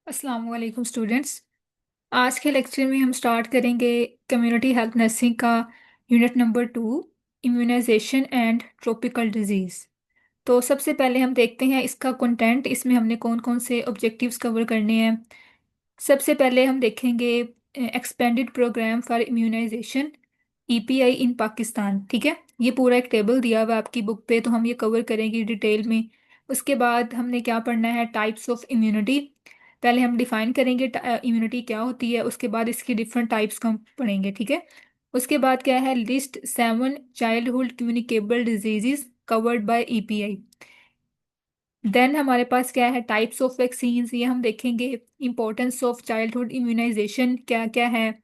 अस्सलाम वालेकुम स्टूडेंट्स। आज के लेक्चर में हम स्टार्ट करेंगे कम्युनिटी हेल्थ नर्सिंग का unit number 2, immunization and tropical disease. तो सबसे पहले हम देखते हैं इसका कंटेंट, इसमें हमने कौन कौन से ऑब्जेक्टिव्स कवर करने हैं। सबसे पहले हम देखेंगे expanded programme for immunisation, EPI in Pakistan. ठीक है, ये पूरा एक टेबल दिया हुआ है आपकी बुक पे, तो हम ये कवर करेंगे डिटेल में। उसके बाद हमने क्या पढ़ना है, टाइप्स ऑफ इम्यूनिटी। पहले हम डिफाइन करेंगे इम्यूनिटी क्या होती है, उसके बाद इसकी डिफरेंट टाइप्स को हम पढ़ेंगे। ठीक है, उसके बाद क्या है, list 7 childhood communicable diseases covered by EPI. Then हमारे पास क्या है, टाइप्स ऑफ वैक्सीन्स, ये हम देखेंगे। इंपॉर्टेंस ऑफ चाइल्डहुड इम्यूनाइजेशन क्या क्या है,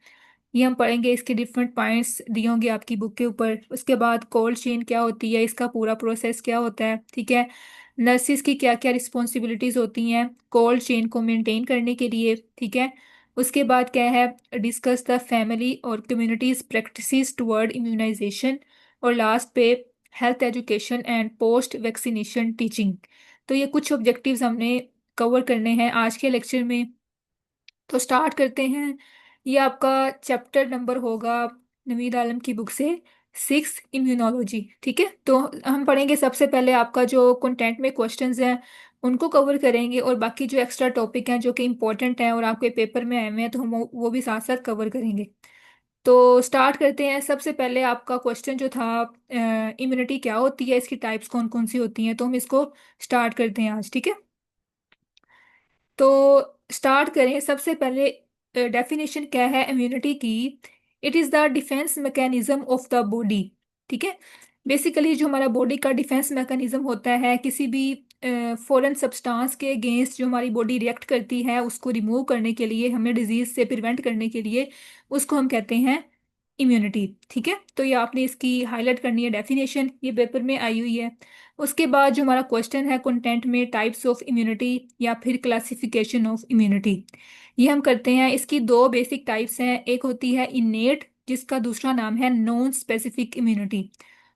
ये हम पढ़ेंगे। इसके डिफरेंट पॉइंट्स दिए होंगे आपकी बुक के ऊपर। उसके बाद कोल्ड चेन क्या होती है, इसका पूरा प्रोसेस क्या होता है। ठीक है, नर्सिस की क्या क्या रिस्पॉन्सिबिलिटीज़ होती हैं कोल्ड चेन को मेंटेन करने के लिए। ठीक है, उसके बाद क्या है, डिस्कस द फैमिली और कम्युनिटीज प्रैक्टिसेस टुवर्ड इम्यूनाइजेशन। और लास्ट पे health education and post vaccination teaching. तो ये कुछ ऑब्जेक्टिव्स हमने कवर करने हैं आज के लेक्चर में। तो स्टार्ट करते हैं। ये आपका चैप्टर नंबर होगा नवीद आलम की बुक से 6 इम्यूनोलॉजी। ठीक है, तो हम पढ़ेंगे सबसे पहले आपका जो कंटेंट में क्वेश्चंस हैं उनको कवर करेंगे, और बाकी जो एक्स्ट्रा टॉपिक हैं जो कि इंपॉर्टेंट हैं और आपके पेपर में आए हुए हैं तो हम वो भी साथ साथ कवर करेंगे। तो स्टार्ट करते हैं। सबसे पहले आपका क्वेश्चन जो था, इम्यूनिटी क्या होती है, इसकी टाइप्स कौन कौन सी होती हैं, तो हम इसको स्टार्ट करते हैं आज। ठीक है, तो स्टार्ट करें। सबसे पहले डेफिनेशन क्या है इम्यूनिटी की। It is the defence mechanism of the body. ठीक है, बेसिकली जो हमारा बॉडी का डिफेंस मैकेनिज्म होता है, किसी भी फॉरेन सब्सटेंस के अगेंस्ट जो हमारी बॉडी रिएक्ट करती है उसको रिमूव करने के लिए, हमें डिजीज से प्रिवेंट करने के लिए, उसको हम कहते हैं इम्यूनिटी। ठीक है, तो ये आपने इसकी हाईलाइट करनी है डेफिनेशन, ये पेपर में आई हुई है। उसके बाद जो हमारा क्वेश्चन है कंटेंट में, टाइप्स ऑफ इम्यूनिटी या फिर क्लासिफिकेशन ऑफ इम्यूनिटी, ये हम करते हैं। इसकी दो बेसिक टाइप्स हैं, एक होती है इनेट जिसका दूसरा नाम है नॉन स्पेसिफिक इम्यूनिटी,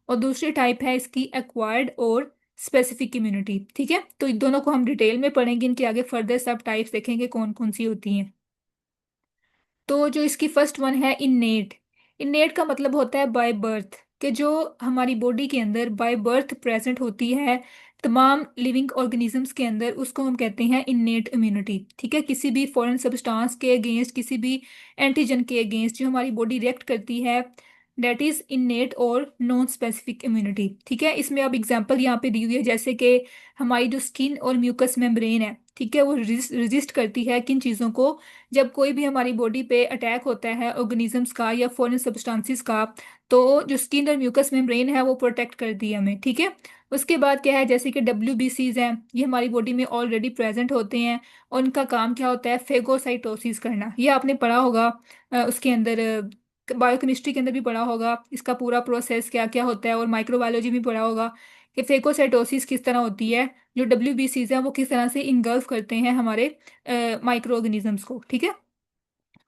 और दूसरी टाइप है इसकी एक्वायर्ड और स्पेसिफिक इम्यूनिटी। ठीक है, तो इन दोनों को हम डिटेल में पढ़ेंगे, इनके आगे फर्दर सब टाइप्स देखेंगे कौन कौन सी होती हैं। तो जो इसकी फर्स्ट वन है इन्नेट। इन्नेट का मतलब होता है बाय बर्थ, कि जो हमारी बॉडी के अंदर बाय बर्थ प्रेजेंट होती है तमाम लिविंग ऑर्गेनिजम्स के अंदर, उसको हम कहते हैं इन्नेट इम्यूनिटी। ठीक है, किसी भी फॉरेन सब्सटेंस के अगेंस्ट, किसी भी एंटीजन के अगेंस्ट जो हमारी बॉडी रिएक्ट करती है, डेट इज इन्नेट और नॉन स्पेसिफिक इम्यूनिटी। ठीक है, इसमें अब एग्जांपल यहाँ पे दी हुई है, जैसे कि हमारी जो स्किन और म्यूकस मेम्ब्रेन है, ठीक है, वो रेजिस्ट करती है किन चीज़ों को, जब कोई भी हमारी बॉडी पे अटैक होता है ऑर्गेनिजम्स का या फॉरेन सब्सटेंसेस का, तो जो स्किन और म्यूकस मेम्ब्रेन है वो प्रोटेक्ट करती है हमें। ठीक है, उसके बाद क्या है, जैसे कि WBCs हैं, ये हमारी बॉडी में ऑलरेडी प्रेजेंट होते हैं, और उनका काम क्या होता है, फेगोसाइटोसिस करना। ये आपने पढ़ा होगा उसके अंदर, बायोकेमिस्ट्री के अंदर भी पढ़ा होगा इसका पूरा प्रोसेस क्या क्या होता है, और माइक्रोबायोलॉजी में पढ़ा होगा कि फेगोसाइटोसिस किस तरह होती है, जो WBCs हैं वो किस तरह से इंगल्फ करते हैं हमारे माइक्रो ऑर्गेनिजम्स को। ठीक है,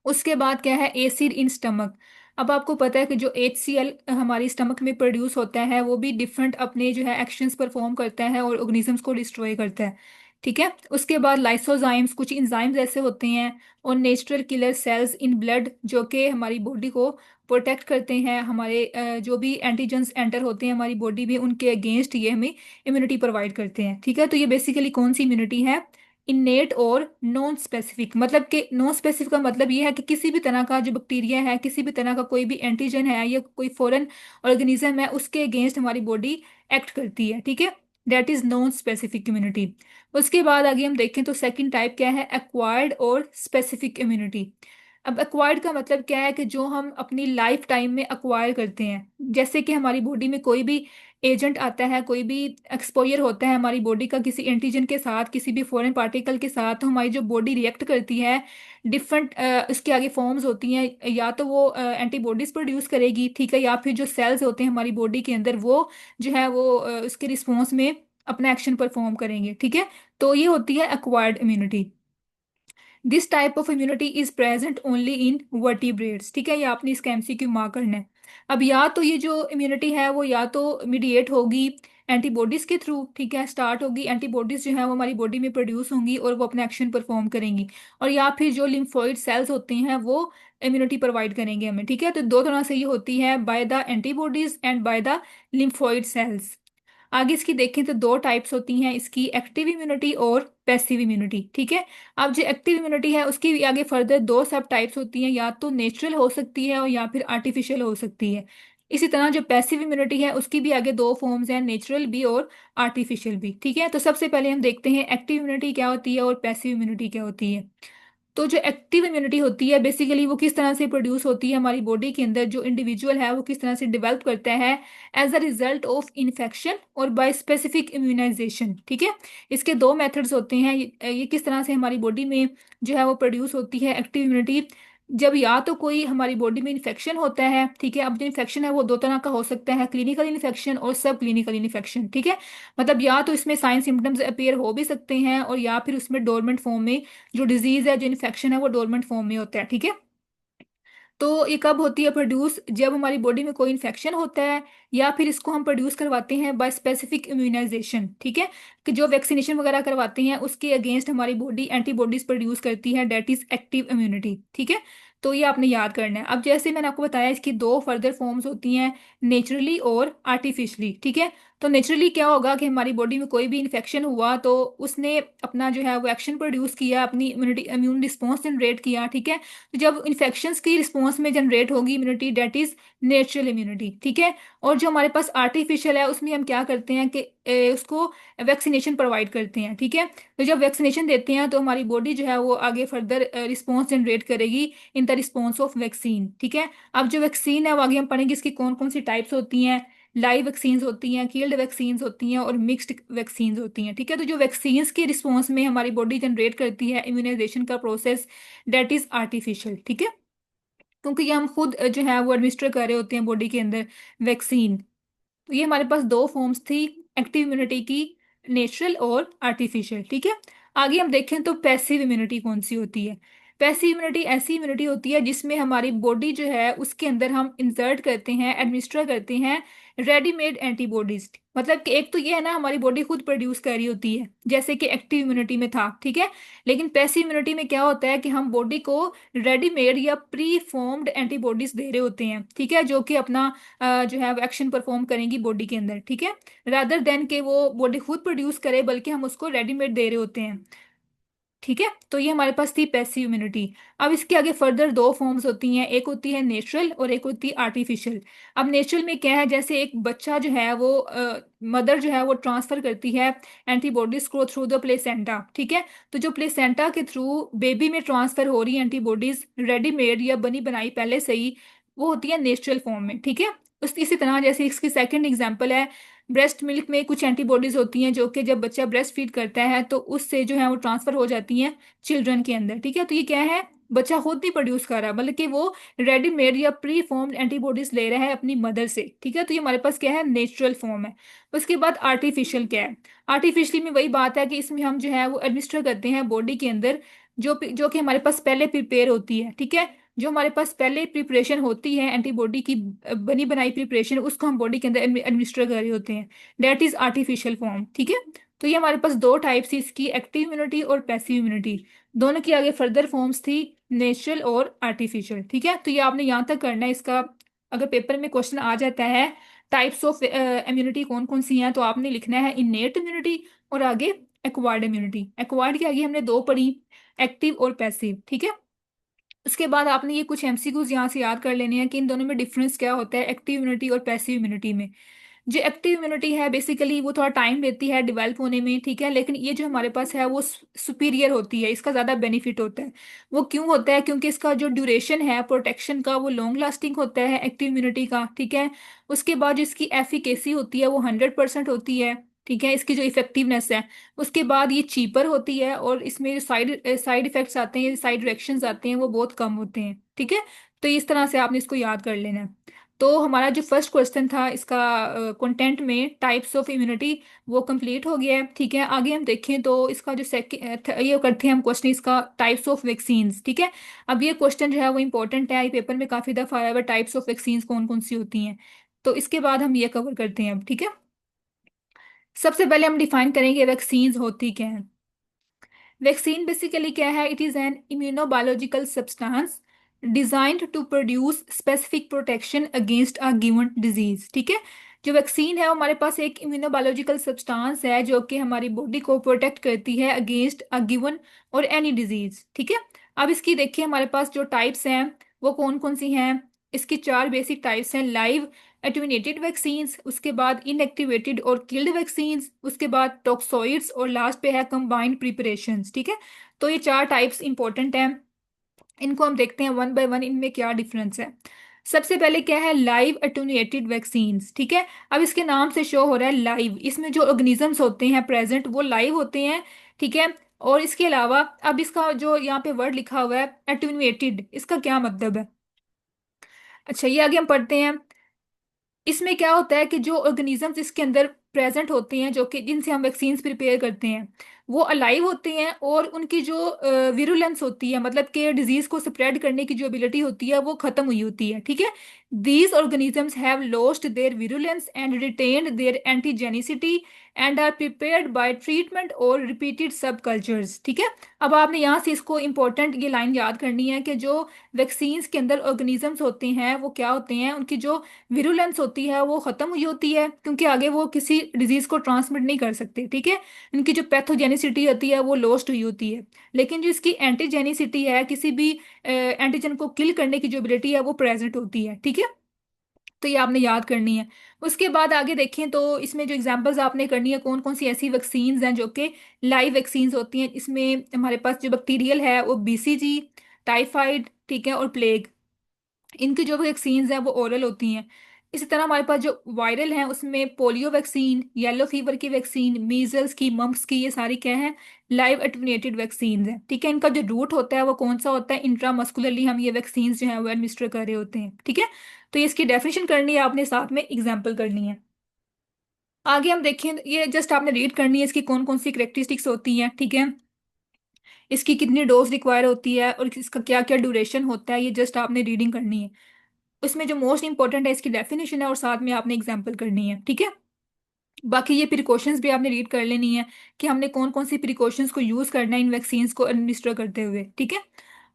उसके बाद क्या है, एसिड इन स्टमक। अब आपको पता है कि जो HCl हमारी स्टमक में प्रोड्यूस होता है वो भी डिफरेंट अपने जो है एक्शंस परफॉर्म करता है और ऑर्गेनिजम्स को डिस्ट्रॉय करता है। ठीक है, उसके बाद लाइसोजाइम्स, कुछ इंजाइम्स ऐसे होते हैं, और natural killer cells in blood जो कि हमारी बॉडी को प्रोटेक्ट करते हैं, हमारे जो भी एंटीजेंस एंटर होते हैं हमारी बॉडी में उनके अगेंस्ट ये हमें इम्यूनिटी प्रोवाइड करते हैं। ठीक है, तो ये बेसिकली कौन सी इम्यूनिटी है, इन्नेट और नॉन स्पेसिफिक। मतलब कि नॉन स्पेसिफिक का मतलब ये है कि किसी भी तरह का जो बैक्टीरिया है, किसी भी तरह का कोई भी एंटीजन है या कोई फॉरेन ऑर्गेनिज्म है, उसके अगेंस्ट हमारी बॉडी एक्ट करती है। ठीक है, that is non specific immunity. उसके बाद आगे हम देखें तो सेकंड टाइप क्या है, एक्वायर्ड और स्पेसिफिक इम्यूनिटी। अब एक्वायर्ड का मतलब क्या है कि जो हम अपनी लाइफ टाइम में एक्वायर करते हैं, जैसे कि हमारी बॉडी में कोई भी एजेंट आता है, कोई भी एक्सपोजर होता है हमारी बॉडी का किसी एंटीजन के साथ, किसी भी फॉरेन पार्टिकल के साथ, तो हमारी जो बॉडी रिएक्ट करती है डिफरेंट, इसके आगे फॉर्म्स होती हैं, या तो वो एंटीबॉडीज प्रोड्यूस करेगी, ठीक है, या फिर जो सेल्स होते हैं हमारी बॉडी के अंदर वो जो है वो उसके रिस्पॉन्स में अपना एक्शन परफॉर्म करेंगे। ठीक है, तो ये होती है acquired immunity. This type of immunity is present only in vertebrates. ठीक है, ये आपने इसका एमसीक्यू मार्क करना है। अब या तो ये जो इम्यूनिटी है वो या तो मीडिएट होगी एंटीबॉडीज के थ्रू, ठीक है, स्टार्ट होगी, एंटीबॉडीज जो है वो हमारी बॉडी में प्रोड्यूस होंगी और वो अपना एक्शन परफॉर्म करेंगी, और या फिर जो लिम्फोइड सेल्स होते हैं वो इम्यूनिटी प्रोवाइड करेंगे हमें। ठीक है, तो दो तरह से ये होती है, by the antibodies and by the lymphoid cells. आगे इसकी देखें तो दो टाइप्स होती हैं इसकी, एक्टिव इम्यूनिटी और पैसिव इम्यूनिटी। ठीक है, अब जो एक्टिव इम्यूनिटी है उसकी भी आगे फर्दर दो सब टाइप्स होती हैं, या तो नेचुरल हो सकती है और या फिर आर्टिफिशियल हो सकती है। इसी तरह जो पैसिव इम्यूनिटी है उसकी भी आगे दो फॉर्म्स हैं, नेचुरल भी और आर्टिफिशियल भी। ठीक है, तो सबसे पहले हम देखते हैं एक्टिव इम्यूनिटी क्या होती है और पैसिव इम्यूनिटी क्या होती है। तो जो एक्टिव इम्यूनिटी होती है बेसिकली वो किस तरह से प्रोड्यूस होती है हमारी बॉडी के अंदर, जो इंडिविजुअल है वो किस तरह से डेवलप करता है as a result of infection और बाय स्पेसिफिक इम्यूनाइजेशन। ठीक है, इसके दो मेथड्स होते हैं, ये किस तरह से हमारी बॉडी में जो है वो प्रोड्यूस होती है एक्टिव इम्यूनिटी। जब या तो कोई हमारी बॉडी में इन्फेक्शन होता है, ठीक है, अब जो इन्फेक्शन है वो दो तरह का हो सकता है, क्लिनिकल इन्फेक्शन और सब क्लिनिकल इन्फेक्शन। ठीक है, मतलब या तो इसमें साइन सिम्टम्स अपीयर हो भी सकते हैं और या फिर उसमें डोरमेंट फॉर्म में जो डिजीज है, जो इन्फेक्शन है वो डोरमेंट फॉर्म में होता है। ठीक है, तो ये कब होती है प्रोड्यूस, जब हमारी बॉडी में कोई इन्फेक्शन होता है या फिर इसको हम प्रोड्यूस करवाते हैं बाय स्पेसिफिक इम्यूनाइजेशन। ठीक है, कि जो वैक्सीनेशन वगैरह करवाते हैं उसके अगेंस्ट हमारी बॉडी एंटीबॉडीज प्रोड्यूस करती है, डेट इज एक्टिव इम्यूनिटी। ठीक है, तो ये आपने याद करना है। अब जैसे मैंने आपको बताया इसकी दो फर्दर फॉर्म्स होती हैं, नेचुरली और आर्टिफिशली। ठीक है, तो नेचुरली क्या होगा कि हमारी बॉडी में कोई भी इन्फेक्शन हुआ तो उसने अपना जो है वो एक्शन प्रोड्यूस किया, अपनी इम्यूनिटी इम्यून रिस्पॉन्स जनरेट किया। ठीक है, तो जब इन्फेक्शंस की रिस्पॉन्स में जनरेट होगी immunity, that is natural immunity. ठीक है, और जो हमारे पास आर्टिफिशियल है उसमें हम क्या करते हैं कि उसको वैक्सीनेशन प्रोवाइड करते हैं। ठीक है, तो जब वैक्सीनेशन देते हैं तो हमारी बॉडी जो है वो आगे फर्दर रिस्पॉन्स जनरेट करेगी in the response of vaccine. ठीक है, अब जो वैक्सीन है वो आगे हम पढ़ेंगे इसकी कौन कौन सी टाइप्स होती हैं, लाइव वैक्सीन्स होती हैं, किल्ड वैक्सीन्स होती हैं और मिक्स्ड वैक्सीन्स होती हैं। ठीक है, तो जो वैक्सीन्स के रिस्पॉन्स में हमारी बॉडी जनरेट करती है इम्यूनाइजेशन का प्रोसेस, डेट इज आर्टिफिशियल। ठीक है, क्योंकि ये हम खुद जो है वो एडमिनिस्टर कर रहे होते हैं बॉडी के अंदर वैक्सीन। तो ये हमारे पास दो फॉर्म्स थी एक्टिव इम्यूनिटी की, नेचुरल और आर्टिफिशियल। ठीक है, आगे हम देखें तो पैसिव इम्यूनिटी कौन सी होती है। पैसिव इम्यूनिटी ऐसी इम्यूनिटी होती है जिसमें हमारी बॉडी जो है उसके अंदर हम इंसर्ट करते हैं, एडमिनिस्टर करते हैं रेडीमेड एंटीबॉडीज। मतलब कि एक तो ये है ना हमारी बॉडी खुद प्रोड्यूस कर रही होती है जैसे कि एक्टिव इम्यूनिटी में था। ठीक है, लेकिन पैसिव इम्यूनिटी में क्या होता है कि हम बॉडी को रेडीमेड या प्री फॉर्म्ड एंटीबॉडीज दे रहे होते हैं। ठीक है, जो कि अपना जो है एक्शन परफॉर्म करेंगी बॉडी के अंदर। ठीक है, रादर देन के वो बॉडी खुद प्रोड्यूस करे, बल्कि हम उसको रेडीमेड दे रहे होते हैं। ठीक है, तो ये हमारे पास थी पैसिव इम्यूनिटी। अब इसके आगे फर्दर दो फॉर्म्स होती हैं, एक होती है नेचुरल और एक होती है आर्टिफिशियल। अब नेचुरल में क्या है, जैसे एक बच्चा जो है वो मदर जो है वो ट्रांसफर करती है एंटीबॉडीज को थ्रू द प्लेसेंटा। ठीक है, तो जो प्लेसेंटा के थ्रू बेबी में ट्रांसफर हो रही एंटीबॉडीज रेडीमेड या बनी बनाई पहले से ही, वो होती है नेचुरल फॉर्म में। ठीक है, उस इसी तरह जैसे इसकी सेकंड एग्जांपल है, ब्रेस्ट मिल्क में कुछ एंटीबॉडीज होती हैं जो कि जब बच्चा ब्रेस्ट फीड करता है तो उससे जो है वो ट्रांसफर हो जाती हैं चिल्ड्रन के अंदर। ठीक है, तो ये क्या है, बच्चा खुद नहीं प्रोड्यूस कर रहा बल्कि वो रेडीमेड या प्री फॉर्म्ड एंटीबॉडीज ले रहा है अपनी मदर से। ठीक है, तो ये हमारे पास क्या है, नेचुरल फॉर्म है। उसके बाद आर्टिफिशियल क्या है, आर्टिफिशियली में वही बात है कि इसमें हम जो है वो एडमिनिस्टर करते हैं बॉडी के अंदर जो जो कि हमारे पास पहले प्रिपेयर होती है। ठीक है, जो हमारे पास पहले प्रिपरेशन होती है एंटीबॉडी की बनी बनाई प्रिपरेशन, उसको हम बॉडी के अंदर एडमिनिस्टर कर रहे होते हैं, डेट इज आर्टिफिशियल फॉर्म। ठीक है, तो ये हमारे पास दो टाइप्स इसकी, एक्टिव इम्यूनिटी और पैसिव इम्यूनिटी। दोनों की आगे फर्दर फॉर्म्स थी नेचुरल और आर्टिफिशियल। ठीक है, तो ये आपने यहाँ तक करना है इसका। अगर पेपर में क्वेश्चन आ जाता है टाइप्स ऑफ इम्यूनिटी कौन कौन सी हैं, तो आपने लिखना है इनेट इम्यूनिटी और आगे एक्वायर्ड इम्यूनिटी। एक्वायर्ड के आगे हमने दो पढ़ी, एक्टिव और पैसिव। ठीक है, उसके बाद आपने ये कुछ एमसीक्यूज यहाँ से याद कर लेने हैं कि इन दोनों में डिफरेंस क्या होता है एक्टिव इम्यूनिटी और पैसिव इम्यूनिटी में। जो एक्टिव इम्यूनिटी है बेसिकली वो थोड़ा टाइम लेती है डेवलप होने में। ठीक है, लेकिन ये जो हमारे पास है वो सुपीरियर होती है, इसका ज़्यादा बेनिफिट होता है। वो क्यों होता है, क्योंकि इसका जो ड्यूरेशन है प्रोटेक्शन का वो लॉन्ग लास्टिंग होता है एक्टिव इम्यूनिटी का। ठीक है, उसके बाद जो इसकी एफिकेसी होती है वो 100% होती है। ठीक है, इसकी जो इफेक्टिवनेस है, उसके बाद ये चीपर होती है और इसमें जो साइड साइड इफेक्ट्स आते हैं, साइड रिएक्शंस आते हैं वो बहुत कम होते हैं। ठीक है, तो इस तरह से आपने इसको याद कर लेना है। तो हमारा जो फर्स्ट क्वेश्चन था इसका कंटेंट में टाइप्स ऑफ इम्यूनिटी, वो कंप्लीट हो गया है। ठीक है, आगे हम देखें तो इसका जो सेकंड ये करते हैं हम क्वेश्चन इसका टाइप्स ऑफ वैक्सीन्स। ठीक है, अब ये क्वेश्चन जो है वो इंपॉर्टेंट है, ये पेपर में काफ़ी दफ़ा आया हुआ है, टाइप्स ऑफ वैक्सीन्स कौन कौन सी होती हैं। तो इसके बाद हम ये कवर करते हैं अब। ठीक है, सबसे पहले हम डिफाइन करेंगे वैक्सीन्स होती क्या है। वैक्सीन बेसिकली क्या है, it is an immunobiological substance designed to produce specific protection against a given disease. ठीक है, जो वैक्सीन है वो हमारे पास एक इम्यूनोबायोलॉजिकल सब्सटेंस है जो कि हमारी बॉडी को प्रोटेक्ट करती है अगेंस्ट अ गिवन और एनी डिजीज। ठीक है, अब इसकी देखिए हमारे पास जो टाइप्स हैं वो कौन कौन सी हैं। इसकी चार बेसिक टाइप्स हैं, लाइव एटुमिनेटेड वैक्सीन्स, उसके बाद इनएक्टिवेटेड और किल्ड वैक्सीन्स, उसके बाद टॉक्सोइड्स और लास्ट पे है कंबाइंड प्रिपरेशंस। ठीक है, तो ये चार टाइप्स इंपॉर्टेंट हैं, इनको हम देखते हैं वन बाय वन इनमें क्या डिफरेंस है। सबसे पहले क्या है, लाइव एटुनिएटेड वैक्सीन्स। ठीक है, अब इसके नाम से शो हो रहा है लाइव, इसमें जो ऑर्गेनिजम्स होते हैं प्रेजेंट वो लाइव होते हैं। ठीक है, और इसके अलावा अब इसका जो यहाँ पे वर्ड लिखा हुआ है एटुनुएटेड, इसका क्या मतलब है। अच्छा, ये आगे हम पढ़ते हैं। इसमें क्या होता है कि जो ऑर्गेनिजम्स इसके अंदर प्रेजेंट होते हैं जो कि जिनसे हम वैक्सीन्स प्रिपेयर करते हैं वो अलाइव होते हैं, और उनकी जो विरुलेंस होती है, मतलब कि डिजीज को स्प्रेड करने की जो एबिलिटी होती है वो खत्म हुई होती है। ठीक है, these organisms have lost their virulence and retained their antigenicity and are prepared by treatment और रिपीटेड सब कल्चर्स। ठीक है, अब आपने यहाँ से इसको इंपॉर्टेंट ये लाइन याद करनी है कि जो वैक्सीन्स के अंदर ऑर्गेनिजम्स होते हैं वो क्या होते हैं, उनकी जो विरुलेंस होती है वो खत्म हुई होती है, क्योंकि आगे वो किसी डिजीज को ट्रांसमिट नहीं कर सकते। ठीक है, इनकी जो पैथोजेनिसिटी होती है वो लॉस्ट हुई होती है, लेकिन जो इसकी एंटीजेनिसिटी है, किसी भी एंटीजन को किल करने की जो एबिलिटी है वो प्रेजेंट होती है। ठीक है, तो ये आपने याद करनी है। उसके बाद आगे देखें तो इसमें जो एग्जांपल्स आपने करनी है कौन कौन सी ऐसी वैक्सीन्स हैं जो कि लाइव वैक्सीन्स होती हैं। इसमें हमारे पास जो बैक्टीरियल है वो बीसीजी, टाइफाइड, ठीक है, और प्लेग, इनकी जो वैक्सीन्स हैं वो ओरल होती हैं। इसी तरह हमारे पास जो वायरल हैं उसमें पोलियो वैक्सीन, येलो फीवर की वैक्सीन, मीजल्स की, मम्प्स की, ये सारी क्या है, लाइव एटुनेटेड वैक्सीन्स हैं। ठीक है, इनका जो रूट होता है वो कौन सा होता है, इंट्रामस्कुलरली हम ये वैक्सीन्स जो है वो एडमिनिस्टर कर रहे होते हैं। ठीक है, तो ये इसकी डेफिनेशन करनी है आपने, साथ में एग्जाम्पल करनी है। आगे हम देखें, ये जस्ट आपने रीड करनी है इसकी कौन कौन सी करेक्टरिस्टिक्स होती हैं। ठीक है, इसकी कितनी डोज रिक्वायर होती है और इसका क्या क्या ड्यूरेशन होता है, ये जस्ट आपने रीडिंग करनी है। इसमें जो मोस्ट इंपॉर्टेंट है इसकी डेफिनेशन है और साथ में आपने एग्जाम्पल करनी है। ठीक है, बाकी ये प्रिकॉशंस भी आपने रीड कर लेनी है कि हमने कौन कौन सी प्रिकॉशंस को यूज करना है इन वैक्सीन्स को एडमिनिस्टर करते हुए। ठीक है,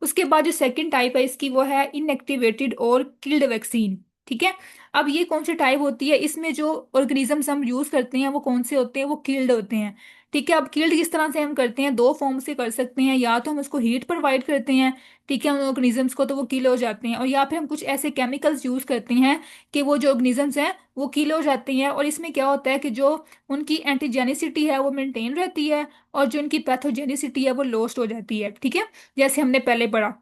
उसके बाद जो सेकंड टाइप है इसकी वो है इनएक्टिवेटेड और किल्ड वैक्सीन। ठीक है, अब ये कौन सी टाइप होती है, इसमें जो ऑर्गेनिजम्स हम यूज करते हैं वो कौन से होते हैं, वो किल्ड होते हैं। ठीक है, अब किल्ड किस तरह से हम करते हैं, दो फॉर्म से कर सकते हैं, या तो हम उसको हीट प्रोवाइड करते हैं, ठीक है, उन ऑर्गेनिजम्स को, तो वो किल हो जाते हैं, और या फिर हम कुछ ऐसे केमिकल्स यूज करते हैं कि वो जो ऑर्गेनिजम्स हैं वो किल हो जाते हैं, और इसमें क्या होता है कि जो उनकी एंटीजेनिसिटी है वो मेंटेन रहती है, और जो उनकी पैथोजेनिसिटी है वो लॉस्ट हो जाती है। ठीक है, जैसे हमने पहले पढ़ा,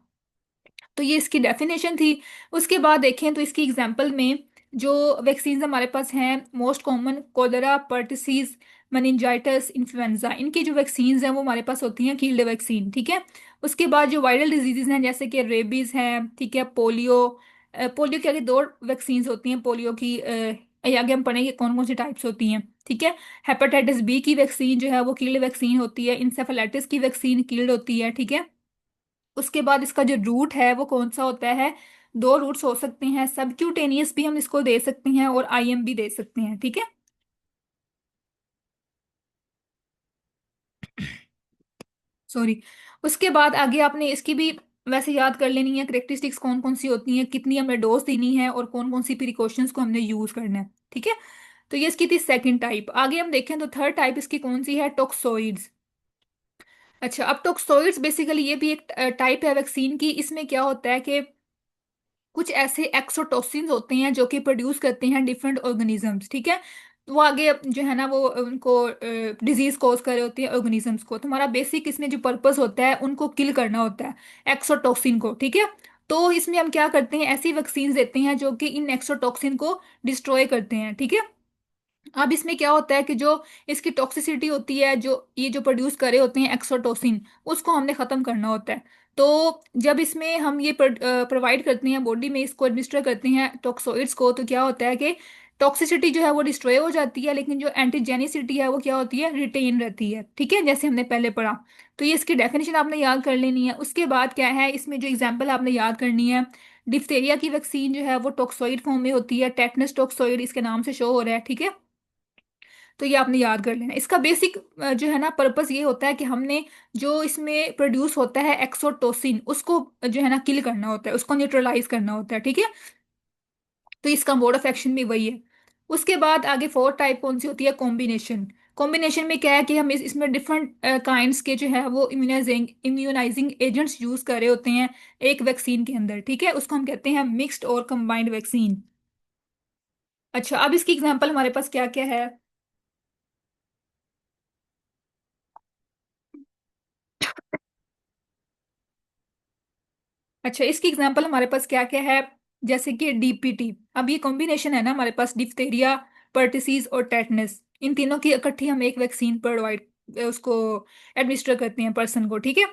तो ये इसकी डेफिनेशन थी। उसके बाद देखें तो इसकी एग्जांपल में जो वैक्सीन हमारे पास हैं most common, cholera, pertussis, meningitis, influenza, इनकी जो वैक्सीन्स हैं वो हमारे पास होती हैं कील्ड वैक्सीन। ठीक है, उसके बाद जो वायरल डिजीजेज हैं जैसे कि रेबीज है, ठीक है, पोलियो, पोलियो के आगे दो वैक्सीन्स होती हैं पोलियो की, ये आगे हम पढ़ेंगे कौन कौन सी टाइप्स होती हैं। ठीक है, हेपेटाइटिस बी की वैक्सीन जो है वो कील्ड वैक्सीन होती है, इंसेफेलाइटिस की वैक्सीन कील्ड होती है। ठीक है, उसके बाद इसका जो रूट है वो कौन सा होता है, दो रूट्स हो सकते हैं, सबक्यूटेनियस भी हम इसको दे सकते हैं और आईएम भी दे सकते हैं। ठीक है, सॉरी। उसके बाद आगे आपने इसकी भी वैसे याद कर लेनी है, करेक्टरिस्टिक्स कौन कौन सी होती हैं, कितनी हमें डोज देनी है और कौन कौन सी प्रिकॉशंस को हमने यूज करना है। ठीक है, तो ये इसकी थी सेकंड टाइप। आगे हम देखें तो थर्ड टाइप इसकी कौन सी है, टोक्सोइड्स। अच्छा, अब टोक्सोइड्स बेसिकली ये भी एक टाइप है वैक्सीन की। इसमें क्या होता है कि कुछ ऐसे एक्सोटोसिन्स होते हैं जो कि प्रोड्यूस करते हैं डिफरेंट ऑर्गेनिजम्स। ठीक है, वो आगे जो है ना वो उनको डिजीज कॉज कर रहे होते हैं ऑर्गेनिजम्स को, तो हमारा बेसिक इसमें जो पर्पस होता है उनको किल करना होता है, एक्सोटोक्सिन को। ठीक है, तो इसमें हम क्या करते हैं, ऐसी वैक्सीन देते हैं जो कि इन एक्सोटोक्सिन को डिस्ट्रॉय करते हैं। ठीक है, अब इसमें क्या होता है कि जो इसकी टॉक्सिसिटी होती है, जो ये जो प्रोड्यूस करे होते हैं एक्सोटोसिन, उसको हमने खत्म करना होता है। तो जब इसमें हम ये प्रोवाइड करते हैं, बॉडी में इसको एडमिनिस्टर करते हैं टॉक्सोइड्स को, तो क्या होता है कि टॉक्सिसिटी जो है वो डिस्ट्रॉय हो जाती है, लेकिन जो एंटीजेनिसिटी है वो क्या होती है, रिटेन रहती है। ठीक है, जैसे हमने पहले पढ़ा। तो ये इसकी डेफिनेशन आपने याद कर लेनी है। उसके बाद क्या है, इसमें जो एग्जाम्पल आपने याद करनी है, डिप्थेरिया की वैक्सीन जो है वो टॉक्सोइड फॉर्म में होती है, टेटनस टॉक्सोइड इसके नाम से शो हो रहा है। ठीक है, तो ये आपने याद कर लेना। इसका बेसिक जो है ना पर्पस ये होता है कि हमने जो इसमें प्रोड्यूस होता है एक्सोटोसिन, उसको जो है ना किल करना होता है, उसको न्यूट्रलाइज करना होता है। ठीक है, तो इसका मोड ऑफ एक्शन भी वही है। उसके बाद आगे फोर्थ टाइप कौन सी होती है, कॉम्बिनेशन। कॉम्बिनेशन में क्या है कि हम इसमें डिफरेंट काइंड्स के जो है वो इम्यूनाइजिंग एजेंट्स यूज कर रहे होते हैं एक वैक्सीन के अंदर। ठीक है, उसको हम कहते हैं मिक्स्ड और कंबाइंड वैक्सीन। अच्छा, अब इसकी एग्जांपल हमारे पास क्या क्या है। अच्छा, इसकी एग्जांपल हमारे पास क्या क्या है, जैसे कि डीपीटी। अब ये कॉम्बिनेशन है ना हमारे पास, डिप्थेरिया, पर्टिसीज और टेटनस, इन तीनों की इकट्ठी हम एक वैक्सीन प्रोवाइड उसको एडमिनिस्टर करते हैं पर्सन को। ठीक है,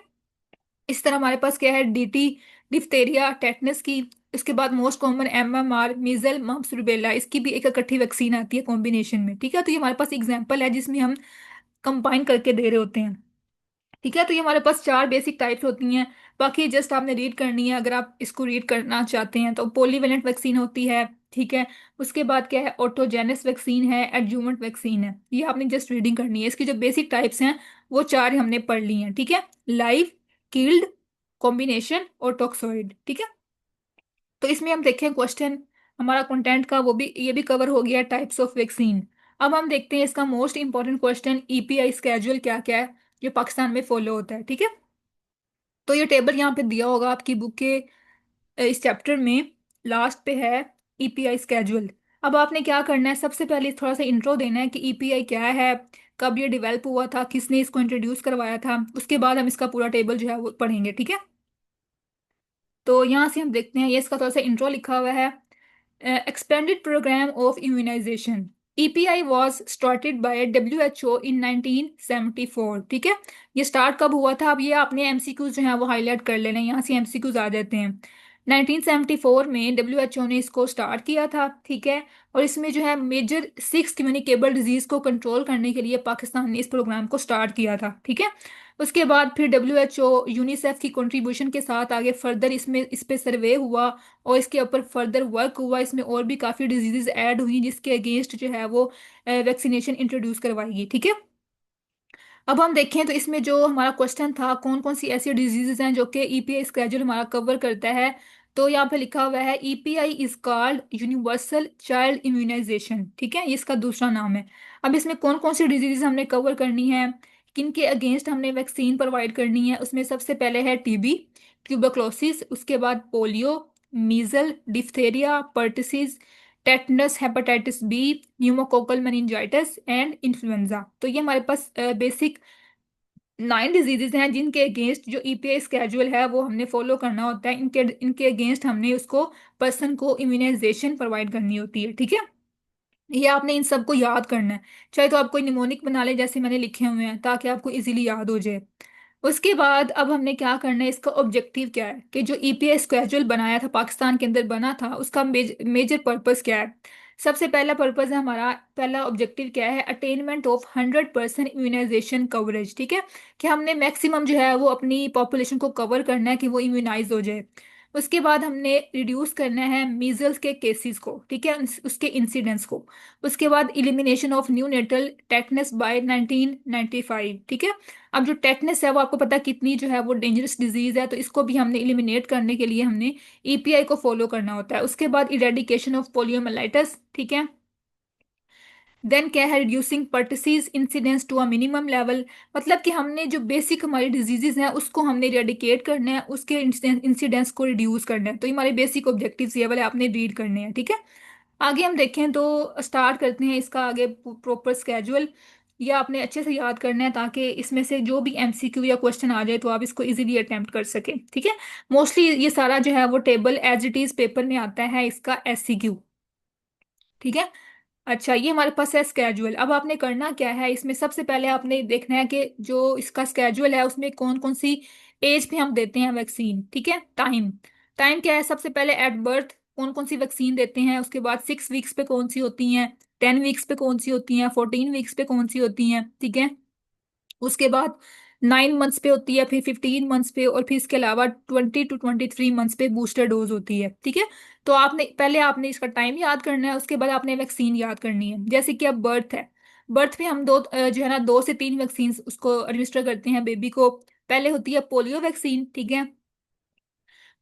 इस तरह हमारे पास क्या है, डीटी, डिप्थेरिया, टेटनस की। इसके बाद most common MMR, measles, mumps, rubella, इसकी भी एक इकट्ठी वैक्सीन आती है कॉम्बिनेशन में। ठीक है, तो ये हमारे पास एग्जाम्पल है जिसमें हम कंबाइन करके दे रहे होते हैं। ठीक है, तो ये हमारे पास चार बेसिक टाइप्स होती हैं। बाकी जस्ट आपने रीड करनी है, अगर आप इसको रीड करना चाहते हैं तो पॉलीवेलेंट वैक्सीन होती है। ठीक है, उसके बाद क्या है, ऑटोजेनस वैक्सीन है, एडजुवेंट वैक्सीन है। ये आपने जस्ट रीडिंग करनी है। इसकी जो बेसिक टाइप्स हैं वो चार हमने पढ़ ली हैं। ठीक है, लाइव, किल्ड, कॉम्बिनेशन और टॉक्सोइड। ठीक है, तो इसमें हम देखें क्वेश्चन हमारा कंटेंट का, वो भी ये भी कवर हो गया, टाइप्स ऑफ वैक्सीन। अब हम देखते हैं इसका most important question, EPI schedule क्या क्या है जो पाकिस्तान में फॉलो होता है। ठीक है, तो ये टेबल यहाँ पे दिया होगा आपकी बुक के इस चैप्टर में, लास्ट पे है ईपीआई स्केड्यूल। अब आपने क्या करना है, सबसे पहले थोड़ा सा इंट्रो देना है कि ईपीआई क्या है, कब ये डेवलप हुआ था, किसने इसको इंट्रोड्यूस करवाया था। उसके बाद हम इसका पूरा टेबल जो है वो पढ़ेंगे। ठीक है, तो यहाँ से हम देखते हैं, ये इसका थोड़ा सा इंट्रो लिखा हुआ है। Expanded Program of Immunization, EPI was started by WHO in 1974। ठीक है, ये स्टार्ट कब हुआ था, अब ये आपने एमसीक्यूज जो है वो हाईलाइट कर लेना है, यहाँ से एमसीक्यूज आ जाते हैं। 1974 में डब्ल्यू ने इसको स्टार्ट किया था। ठीक है, और इसमें जो है मेजर 6 कम्युनिकेबल डिजीज को कंट्रोल करने के लिए पाकिस्तान ने इस प्रोग्राम को स्टार्ट किया था। ठीक है, उसके बाद फिर डब्ल्यू यूनिसेफ की कंट्रीब्यूशन के साथ आगे फर्दर इसमें इस पे सर्वे हुआ और इसके ऊपर फर्दर वर्क हुआ। इसमें और भी काफ़ी डिजीजेज ऐड हुई जिसके अगेंस्ट जो है वो वैक्सीनेशन इंट्रोड्यूस करवाएगी। ठीक है, अब हम देखें तो इसमें जो हमारा क्वेश्चन था, कौन कौन सी ऐसी डिजीजेज हैं जो कि ईपीआई स्केड्यूल हमारा कवर करता है। तो यहाँ पे लिखा हुआ है EPI is called universal child immunization. ठीक है, ये इसका दूसरा नाम है। अब इसमें कौन कौन सी डिजीजेज हमने कवर करनी है, किन के अगेंस्ट हमने वैक्सीन प्रोवाइड करनी है, उसमें सबसे पहले है टीबी, ट्यूबरक्लोसिस, उसके बाद polio, measles, diphtheria, pertussis, tetanus, hepatitis B, pneumococcal meningitis and influenza. तो ये हमारे पास बेसिक 9 डिजीजेज हैं जिनके अगेंस्ट जो ईपीआई स्केड्यूल है वो हमने फॉलो करना होता है। इनके इनके अगेंस्ट हमने उसको पर्सन को इम्यूनाइजेशन प्रोवाइड करनी होती है। ठीक है, ये आपने इन सबको याद करना है, चाहे तो आप कोई निमोनिक बना ले जैसे मैंने लिखे हुए हैं, ताकि आपको इजीली याद हो जाए। उसके बाद अब हमने क्या करना है, इसका ऑब्जेक्टिव क्या है कि जो ईपीआई स्केड्यूल बनाया था, पाकिस्तान के अंदर बना था, उसका मेजर पर्पस क्या है। सबसे पहला पर्पस है हमारा, पहला ऑब्जेक्टिव क्या है, अटेनमेंट ऑफ 100% इम्यूनाइजेशन कवरेज। ठीक है, कि हमने मैक्सिमम जो है वो अपनी पॉपुलेशन को कवर करना है कि वो इम्यूनाइज हो जाए। उसके बाद हमने रिड्यूस करना है मीजल्स के केसेस को। ठीक है, उसके इंसिडेंस को। उसके बाद elimination of neonatal tetanus by 1995। ठीक है, अब जो टेटनस है वो आपको पता है कितनी जो है वो डेंजरस डिजीज है, तो इसको भी हमने इलिमिनेट करने के लिए हमने ईपीआई को फॉलो करना होता है। उसके बाद इरेडिकेशन ऑफ पोलियोमाइलाइटिस। ठीक है, देन क्या है, reducing pertussis incidence to a minimum level, मतलब कि हमने जो बेसिक हमारी डिजीजेज हैं उसको हमने इरेडिकेट करना है, उसके इंसिडेंस को रिड्यूस करना है। तो ये हमारे बेसिक ऑब्जेक्टिव्स ये वाले आपने रीड करने हैं। ठीक है, आगे हम देखें तो स्टार्ट करते हैं इसका आगे प्रॉपर स्केड्यूल। ये आपने अच्छे से याद करना है ताकि इसमें से जो भी एमसीक्यू या क्वेश्चन आ जाए तो आप इसको इजीली अटेम्प्ट कर सकें। ठीक है, मोस्टली ये सारा जो है वो table as it is paper में आता है इसका एससीक्यू। ठीक है, अच्छा, ये हमारे पास है स्केड्यूल। अब आपने करना क्या है, इसमें सबसे पहले आपने देखना है कि जो इसका स्केड्यूल है उसमें कौन कौन सी एज पे हम देते हैं वैक्सीन। ठीक है, टाइम, टाइम क्या है, सबसे पहले एट बर्थ कौन कौन सी वैक्सीन देते हैं, उसके बाद 6 वीक्स पे कौन सी होती हैं, 10 वीक्स पे कौन सी होती हैं, 14 वीक्स पे कौन सी होती हैं। ठीक है, उसके बाद 9 मंथ्स पे होती है, फिर 15 मंथ्स पे, और फिर इसके अलावा 20 to 23 मंथ्स पे बूस्टर डोज होती है। ठीक है, तो आपने पहले आपने इसका टाइम याद करना है, उसके बाद आपने वैक्सीन याद करनी है। जैसे कि अब बर्थ है, बर्थ में हम जो है ना 2 से 3 वैक्सीन उसको एडमिनिस्टर करते हैं बेबी को। पहले होती है पोलियो वैक्सीन, ठीक है,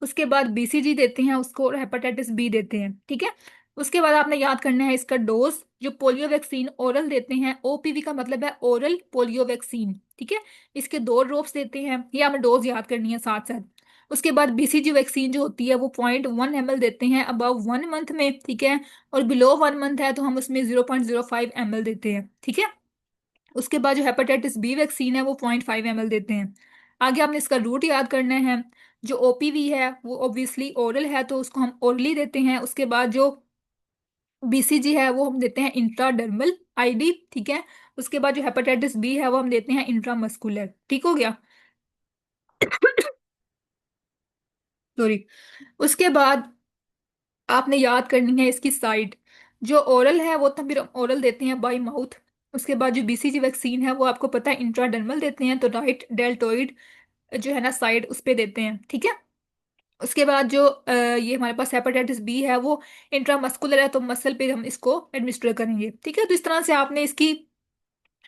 उसके बाद बीसीजी देते हैं उसको, और हेपेटाइटिस बी देते हैं। ठीक है, उसके बाद आपने याद करना है इसका डोज। जो पोलियो वैक्सीन ओरल देते हैं, ओपीवी का मतलब है ओरल पोलियो वैक्सीन। ठीक है, इसके 2 ड्रॉप्स देते हैं, ये हमें डोज याद करनी है साथ साथ। उसके बाद बीसीजी वैक्सीन जो होती है वो 0.1 ml देते हैं अबव 1 मंथ में। ठीक है, और बिलो 1 मंथ है तो हम उसमें 0.05 ml देते हैं। ठीक है, उसके बाद जो हेपेटाइटिस बी वैक्सीन है वो 0.5 ml देते हैं। आगे आपने इसका रूट याद करना है। जो ओपीवी है वो ऑब्वियसली ओरल है तो उसको हम ओरली देते हैं। उसके बाद जो बीसीजी है वो हम देते हैं इंट्राडर्मल आईडी। ठीक है, उसके बाद जो हेपेटाइटिस बी है वो हम देते हैं इंट्रामस्कुलर। ठीक हो गया, सॉरी। उसके बाद आपने याद करनी है इसकी साइड। जो ओरल है वो तो फिर ओरल देते हैं बाय माउथ। उसके बाद जो बीसीजी वैक्सीन है वो आपको पता है इंट्राडर्मल देते हैं, तो राइट डेल्टोइड जो है ना साइड उस पे देते हैं। ठीक है, उसके बाद जो ये हमारे पास हेपेटाइटिस बी है वो इंट्रामस्कुलर है, तो मसल पे हम इसको एडमिनिस्टर करेंगे। ठीक है, तो इस तरह से आपने इसकी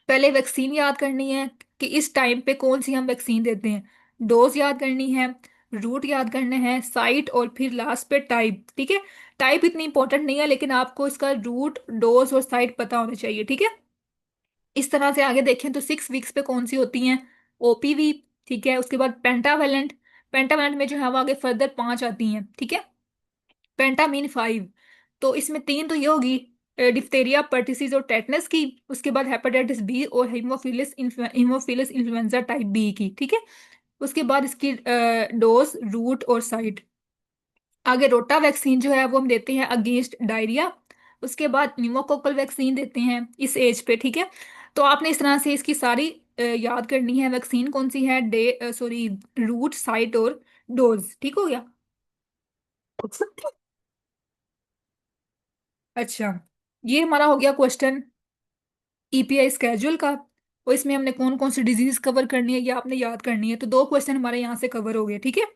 पहले वैक्सीन याद करनी है कि इस टाइम पे कौन सी हम वैक्सीन देते हैं, डोज याद करनी है, रूट याद करना है, साइट, और फिर लास्ट पे टाइप। ठीक है, टाइप इतनी इंपॉर्टेंट नहीं है लेकिन आपको इसका रूट डोज और साइट पता होना चाहिए। ठीक है, इस तरह से आगे देखें तो 6 वीक्स पे कौन सी होती हैं, ओपीवी। ठीक है, उसके बाद पेंटावेलेंट, पेंटावेलेंट में जो है वो आगे फर्दर 5 आती हैं। ठीक है, पेंटामीन 5। तो इसमें 3 तो ये होगी, डिप्थेरिया, पर्टिसिस और टेटनस की। उसके बाद हेपेटाइटिस बी और हीमोफिलस इन्फ्लुएंजा टाइप बी की। ठीक है, उसके बाद इसकी डोज, रूट और साइट। आगे रोटा वैक्सीन जो है वो हम देते हैं अगेंस्ट डायरिया। उसके बाद न्यूमोकोकल वैक्सीन देते हैं इस एज पे। ठीक है, तो आपने इस तरह से इसकी सारी याद करनी है, वैक्सीन कौन सी है, सॉरी, रूट, साइट और डोज। ठीक हो गया। अच्छा, ये हमारा हो गया क्वेश्चन ईपीआई स्केड्यूल का। और इसमें हमने कौन कौन सी डिजीज कवर करनी है ये आपने याद करनी है, तो 2 क्वेश्चन हमारे यहाँ से कवर हो गए। ठीक है,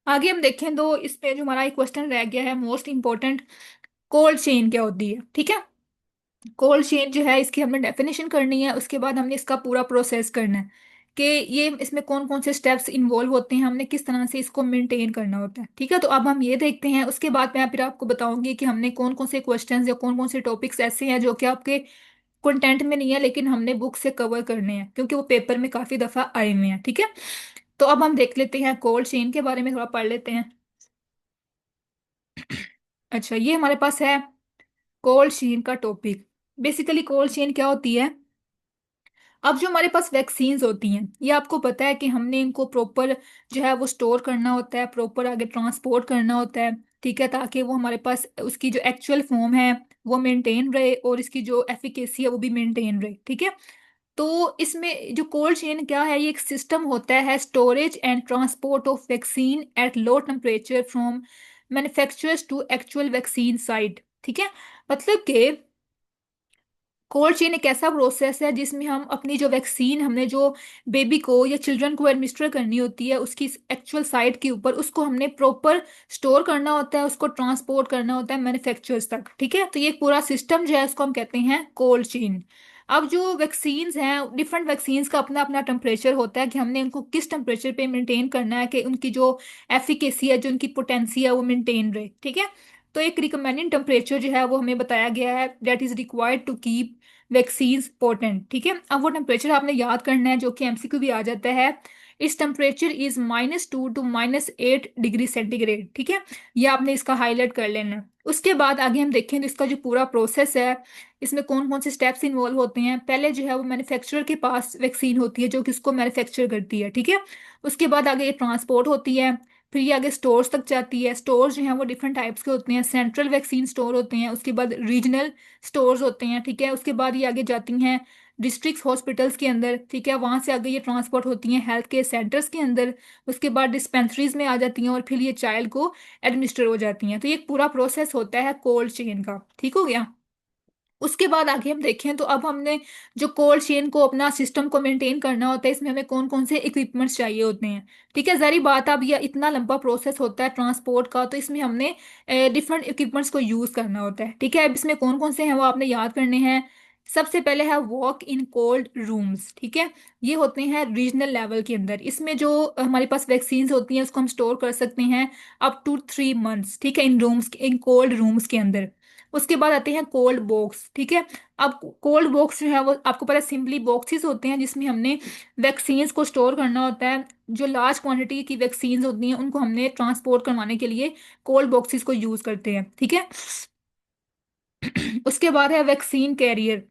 आगे हम देखें तो इस पे जो हमारा एक क्वेश्चन रह गया है मोस्ट इंपॉर्टेंट, कोल्ड चेन क्या होती है। ठीक है, कोल्ड चेन जो है इसकी हमने डेफिनेशन करनी है, उसके बाद हमने इसका पूरा प्रोसेस करना है कि ये इसमें कौन कौन से स्टेप्स इन्वॉल्व होते हैं, हमने किस तरह से इसको मेंटेन करना होता है। ठीक है, तो अब हम ये देखते हैं, उसके बाद मैं फिर आपको बताऊंगी कि हमने कौन कौन से क्वेश्चंस या कौन कौन से टॉपिक्स ऐसे हैं जो कि आपके कंटेंट में नहीं है लेकिन हमने बुक से कवर करने हैं क्योंकि वो पेपर में काफी दफा आए हुए हैं। ठीक है, तो अब हम देख लेते हैं कोल्ड चेन के बारे में थोड़ा पढ़ लेते हैं। अच्छा, ये हमारे पास है कोल्ड चेन का टॉपिक। बेसिकली कोल्ड चेन क्या होती है, अब जो हमारे पास वैक्सीन्स होती हैं ये आपको पता है कि हमने इनको प्रॉपर जो है वो स्टोर करना होता है, प्रॉपर आगे ट्रांसपोर्ट करना होता है। ठीक है, ताकि वो हमारे पास उसकी जो एक्चुअल फॉर्म है वो मेंटेन रहे और इसकी जो एफिकेसी है वो भी मेंटेन रहे। ठीक है, तो इसमें जो कोल्ड चेन क्या है, ये एक सिस्टम होता है storage and transport of vaccine at low temperature from manufacturers to actual vaccine site. ठीक है, मतलब कि कोल्ड चेन एक ऐसा प्रोसेस है जिसमें हम अपनी जो वैक्सीन हमने जो बेबी को या चिल्ड्रन को एडमिनिस्टर करनी होती है उसकी एक्चुअल साइट के ऊपर उसको हमने प्रॉपर स्टोर करना होता है, उसको ट्रांसपोर्ट करना होता है मैन्युफैक्चरर्स तक। ठीक है, तो ये एक पूरा सिस्टम जो है उसको हम कहते हैं कोल्ड चेन। अब जो वैक्सीन्स हैं, डिफरेंट वैक्सीन्स का अपना अपना टेम्परेचर होता है कि हमने उनको किस टेम्परेचर पे मेंटेन करना है कि उनकी जो एफिकेसी है, जो उनकी पोटेंसी है वो मेंटेन रहे। ठीक है, तो एक रिकमेंडेड टेम्परेचर जो है वो हमें बताया गया है, that is required to keep vaccines potent. ठीक है, अब वो टेम्परेचर आपने याद करना है जो कि एमसीक्यू भी आ जाता है। इस temperature is -2 to -8 degree centigrade. ठीक है, ये आपने इसका हाईलाइट कर लेना है। उसके बाद आगे हम देखें तो इसका जो पूरा प्रोसेस है इसमें कौन कौन से स्टेप्स इन्वॉल्व होते हैं। पहले जो है वो मैन्युफैक्चरर के पास वैक्सीन होती है जो कि उसको मैन्युफैक्चर करती है। ठीक है, उसके बाद आगे ये ट्रांसपोर्ट होती है, फिर ये आगे स्टोर्स तक जाती है। स्टोर्स जो हैं वो डिफरेंट टाइप्स के होते हैं। सेंट्रल वैक्सीन स्टोर होते हैं, उसके बाद रीजनल स्टोर्स होते हैं, ठीक है। उसके बाद ये आगे जाती हैं डिस्ट्रिक्ट हॉस्पिटल्स के अंदर, ठीक है। वहाँ से आगे ये ट्रांसपोर्ट होती हैं हेल्थ केयर सेंटर्स के अंदर। उसके बाद डिस्पेंसरीज में आ जाती हैं और फिर ये चाइल्ड को एडमिनिस्टर हो जाती हैं। तो ये एक पूरा प्रोसेस होता है कोल्ड चेन का, ठीक हो गया। उसके बाद आगे हम देखें तो अब हमने जो कोल्ड चेन को अपना सिस्टम को मेंटेन करना होता है, इसमें हमें कौन कौन से इक्विपमेंट्स चाहिए होते हैं, ठीक है। जारी बात, अब ये इतना लंबा प्रोसेस होता है ट्रांसपोर्ट का, तो इसमें हमने डिफरेंट इक्विपमेंट्स को यूज करना होता है, ठीक है। अब इसमें कौन कौन से हैं वो आपने याद करने हैं। सबसे पहले है वॉक इन कोल्ड रूम्स, ठीक है। ये होते हैं रीजनल लेवल के अंदर। इसमें जो हमारे पास वैक्सीन्स होती हैं उसको हम स्टोर कर सकते हैं अप टू 3 मंथ्स, ठीक है, इन रूम्स, इन कोल्ड रूम्स के अंदर। उसके बाद आते हैं कोल्ड बॉक्स, ठीक है। अब कोल्ड बॉक्स जो है वो आपको पता है सिंपली बॉक्सेस होते हैं जिसमें हमने वैक्सीन्स को स्टोर करना होता है। जो लार्ज क्वांटिटी की वैक्सीन्स होती हैं उनको हमने ट्रांसपोर्ट करवाने के लिए कोल्ड बॉक्सेस को यूज करते हैं, ठीक है। उसके बाद है वैक्सीन कैरियर।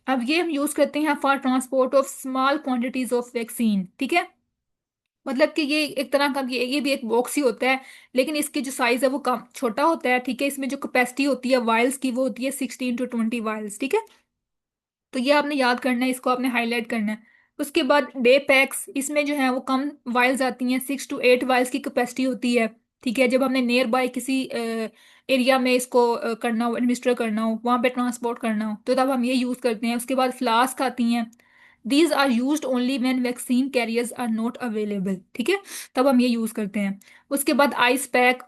अब ये हम यूज करते हैं for transport of small quantities of vaccine, ठीक है। मतलब कि ये एक तरह का ये भी एक बॉक्स ही होता है, लेकिन इसकी जो साइज है वो कम छोटा होता है, ठीक है। इसमें जो कैपेसिटी होती है वायल्स की वो होती है 16 to 20 वायल्स, ठीक है। तो ये आपने याद करना है, इसको आपने हाईलाइट करना है। उसके बाद डे पैक्स, इसमें जो है वो कम वायल्स आती हैं, 6 to 8 वायल्स की कैपेसिटी होती है, ठीक है। जब हमने नियर बाय किसी एरिया में इसको करना हो, एडमिनिस्टर करना हो, वहाँ पे ट्रांसपोर्ट करना हो, तो तब हम ये यूज़ करते हैं। उसके बाद फ्लास्क आती हैं। These are use only when vaccine carriers are not available, ठीक है, तब हम ये यूज़ करते हैं। उसके बाद आइस पैक,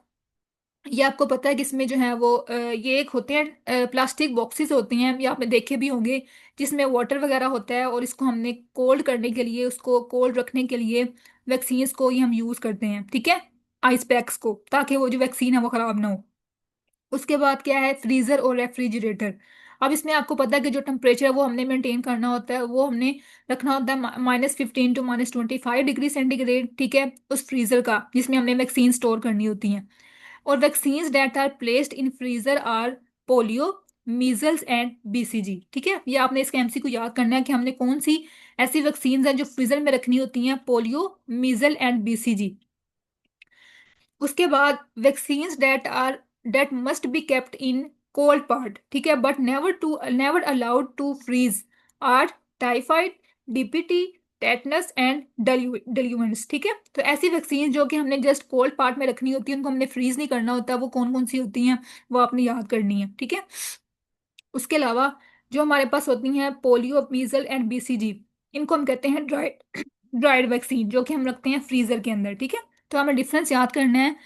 ये आपको पता है कि इसमें जो है वो ये एक होते हैं प्लास्टिक बॉक्सेस होती हैं, ये आपने देखे भी होंगे, जिसमें वाटर वगैरह होता है और इसको हमने कोल्ड करने के लिए, उसको कोल्ड रखने के लिए वैक्सीन्स को ये हम यूज़ करते हैं, ठीक है, आइस पैक्स को, ताकि वो जो वैक्सीन है वो ख़राब ना हो। उसके बाद क्या है फ्रीजर और रेफ्रिजरेटर। अब इसमें आपको पता है कि जो टेम्परेचर है वो हमने मेंटेन करना होता है, वो हमने रखना होता है -15 to -25 डिग्री सेंटीग्रेड, ठीक है, उस फ्रीजर का जिसमें हमने वैक्सीन स्टोर करनी होती हैं। और vaccines that are placed in freezer are polio, measles and BCG, ठीक है। ये आपने इसका एमसीक्यू याद करना है कि हमने कौन सी ऐसी वैक्सीन्स हैं जो फ्रीजर में रखनी होती हैं, पोलियो, मीजल एंड बीसीजी। उसके बाद vaccines that must be kept in cold part, ठीक है, but never allowed to freeze are typhoid, DPT, tetanus and diluents, ठीक है। तो ऐसी वैक्सीन जो कि हमने जस्ट कोल्ड पार्ट में रखनी होती है, उनको हमने फ्रीज नहीं करना होता, वो कौन कौन सी होती हैं वो आपने याद करनी है, ठीक है। उसके अलावा जो हमारे पास होती हैं पोलियो, मीजल एंड बीसीजी, इनको हम कहते हैं ड्राइड वैक्सीन, जो कि हम रखते हैं फ्रीजर के अंदर, ठीक है। तो हमें डिफरेंस याद करना है।